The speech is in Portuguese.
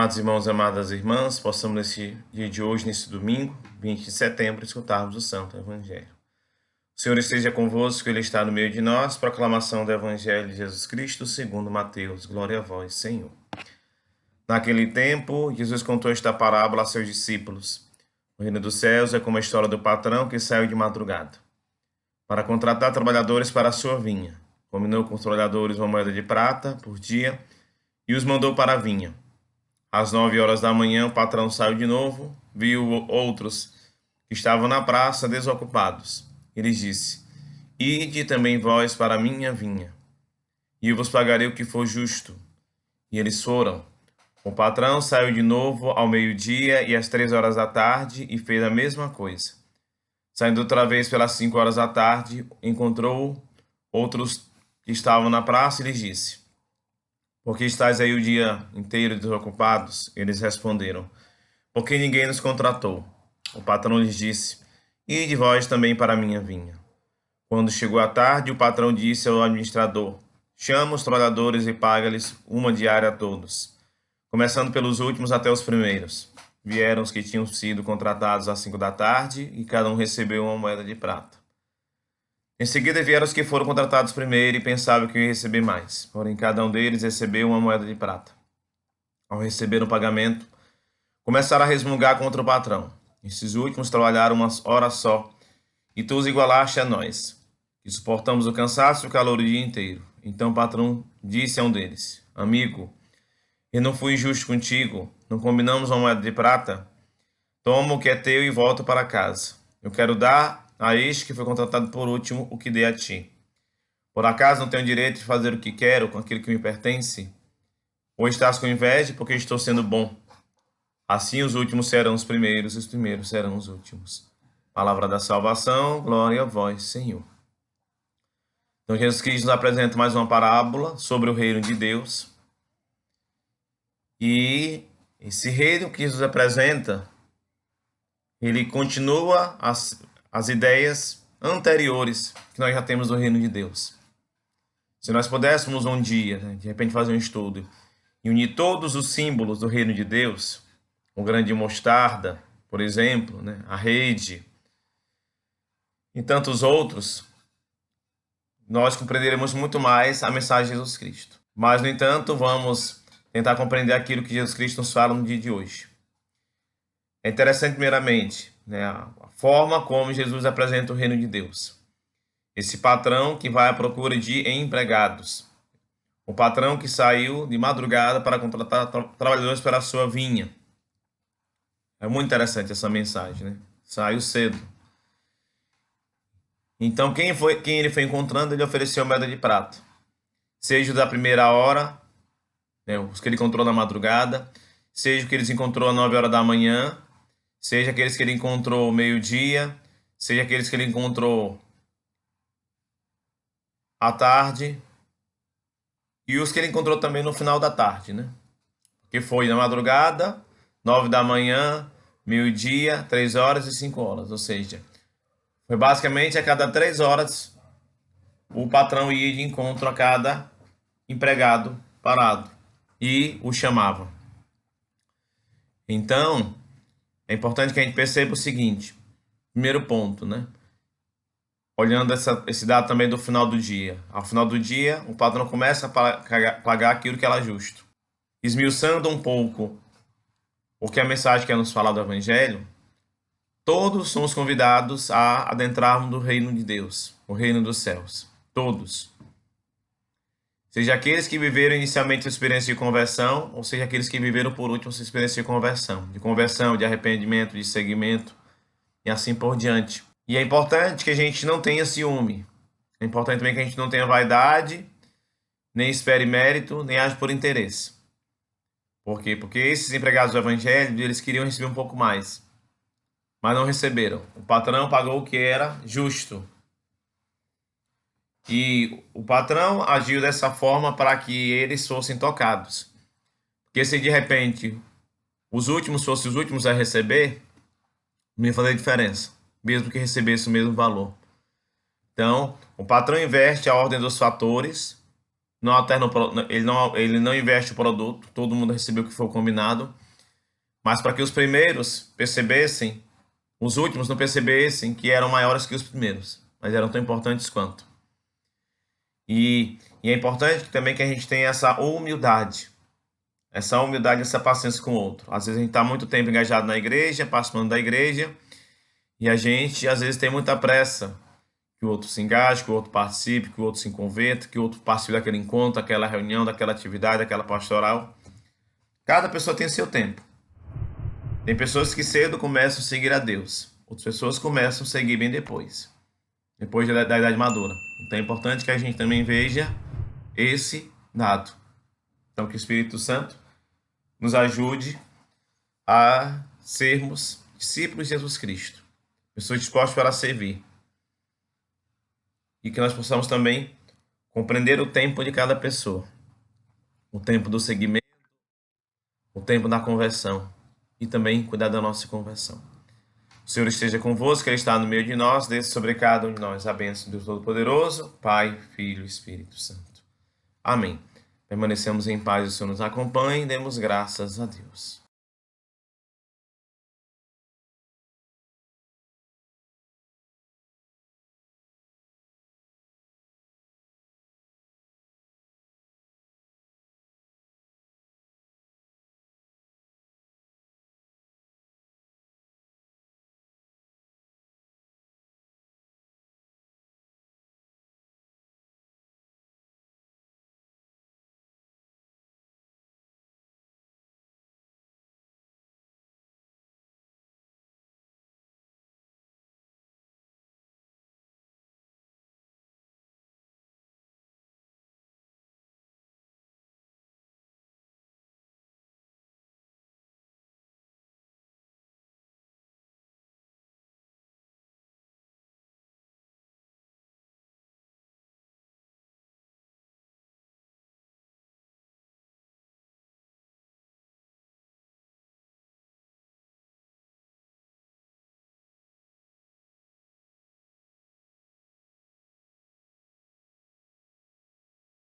Amados irmãos, amadas irmãs, possamos nesse dia de hoje, nesse domingo, 20 de setembro, escutarmos o Santo Evangelho. O Senhor esteja convosco, Ele está no meio de nós. Proclamação do Evangelho de Jesus Cristo, segundo Mateus. Glória a vós, Senhor. Naquele tempo, Jesus contou esta parábola a seus discípulos. O reino dos céus é como a história do patrão que saiu de madrugada para contratar trabalhadores para a sua vinha. Combinou com os trabalhadores uma moeda de prata por dia e os mandou para a vinha. Às 9 horas da manhã, o patrão saiu de novo, viu outros que estavam na praça desocupados. Ele disse: Ide também vós para a minha vinha, e eu vos pagarei o que for justo. E eles foram. O patrão saiu de novo ao meio-dia e às 3 horas da tarde e fez a mesma coisa. Saindo outra vez pelas 5 horas da tarde, encontrou outros que estavam na praça e lhes disse: Por que estáis aí o dia inteiro desocupados? Eles responderam: Porque ninguém nos contratou. O patrão lhes disse: Ide vós também para a minha vinha. Quando chegou a tarde, o patrão disse ao administrador: Chama os trabalhadores e paga-lhes uma diária a todos, começando pelos últimos até os primeiros. Vieram os que tinham sido contratados às 5 da tarde e cada um recebeu uma moeda de prata. Em seguida vieram os que foram contratados primeiro e pensavam que iam receber mais. Porém, cada um deles recebeu uma moeda de prata. Ao receber o pagamento, começaram a resmungar contra o patrão. Esses últimos trabalharam uma hora só, e tu os igualaste a nós, que suportamos o cansaço e o calor o dia inteiro. Então o patrão disse a um deles: Amigo, eu não fui injusto contigo, não combinamos uma moeda de prata? Toma o que é teu e volta para casa. Eu quero dar a este que foi contratado por último o que dei a ti. Por acaso não tenho direito de fazer o que quero com aquilo que me pertence? Ou estás com inveja porque estou sendo bom? Assim os últimos serão os primeiros e os primeiros serão os últimos. Palavra da salvação, glória a vós, Senhor. Então Jesus Cristo nos apresenta mais uma parábola sobre o reino de Deus. E esse reino que Jesus apresenta, ele continua as ideias anteriores que nós já temos do reino de Deus. Se nós pudéssemos um dia, de repente, fazer um estudo e unir todos os símbolos do reino de Deus, o grão de mostarda, por exemplo, a rede e tantos outros, nós compreenderemos muito mais a mensagem de Jesus Cristo. Mas, no entanto, vamos tentar compreender aquilo que Jesus Cristo nos fala no dia de hoje. É interessante, primeiramente, a forma como Jesus apresenta o reino de Deus. Esse patrão que vai à procura de empregados. O patrão que saiu de madrugada para contratar trabalhadores para a sua vinha. É muito interessante essa mensagem, Saiu cedo. Então, quem ele foi encontrando, ele ofereceu moeda de prata. Seja da primeira hora, os que ele encontrou na madrugada, seja o que ele encontrou às 9 horas da manhã, seja aqueles que ele encontrou ao meio-dia, seja aqueles que ele encontrou à tarde, e os que ele encontrou também no final da tarde, Que foi na madrugada, 9 da manhã, meio-dia, 3 horas e 5 horas, ou seja, foi basicamente a cada 3 horas o patrão ia de encontro a cada empregado parado e o chamava. Então, é importante que a gente perceba o seguinte, primeiro ponto, Olhando esse dado também do final do dia. Ao final do dia, o patrão começa a pagar aquilo que era justo. Esmiuçando um pouco o que a mensagem quer nos falar do Evangelho, todos somos convidados a adentrarmos no reino de Deus, o reino dos céus. Todos. Seja aqueles que viveram inicialmente a experiência de conversão, ou seja aqueles que viveram por último essa experiência de conversão, de arrependimento, de seguimento, e assim por diante. E é importante que a gente não tenha ciúme. É importante também que a gente não tenha vaidade, nem espere mérito, nem age por interesse. Por quê? Porque esses empregados do Evangelho, eles queriam receber um pouco mais, mas não receberam. O patrão pagou o que era justo. E o patrão agiu dessa forma para que eles fossem tocados. Porque se de repente os últimos fossem os últimos a receber, não ia fazer diferença, mesmo que recebesse o mesmo valor. Então, o patrão inverte a ordem dos fatores não alterna, ele não investe o produto, todo mundo recebeu o que foi combinado, mas para que os primeiros percebessem, os últimos não percebessem que eram maiores que os primeiros, mas eram tão importantes quanto. E é importante também que a gente tenha essa humildade, essa paciência com o outro. Às vezes a gente está muito tempo engajado na igreja, participando da igreja, e a gente às vezes tem muita pressa que o outro se engaje, que o outro participe, que o outro se converta, que o outro participe daquele encontro, daquela reunião, daquela atividade, daquela pastoral. Cada pessoa tem seu tempo. Tem pessoas que cedo começam a seguir a Deus, outras pessoas começam a seguir bem depois da idade madura. Então é importante que a gente também veja esse dado. Então que o Espírito Santo nos ajude a sermos discípulos de Jesus Cristo, pessoas dispostas para servir. E que nós possamos também compreender o tempo de cada pessoa, o tempo do seguimento, o tempo da conversão e também cuidar da nossa conversão. O Senhor esteja convosco, Ele está no meio de nós, desça sobre cada um de nós a bênção de Deus Todo-Poderoso, Pai, Filho e Espírito Santo. Amém. Permanecemos em paz, o Senhor nos acompanhe e demos graças a Deus.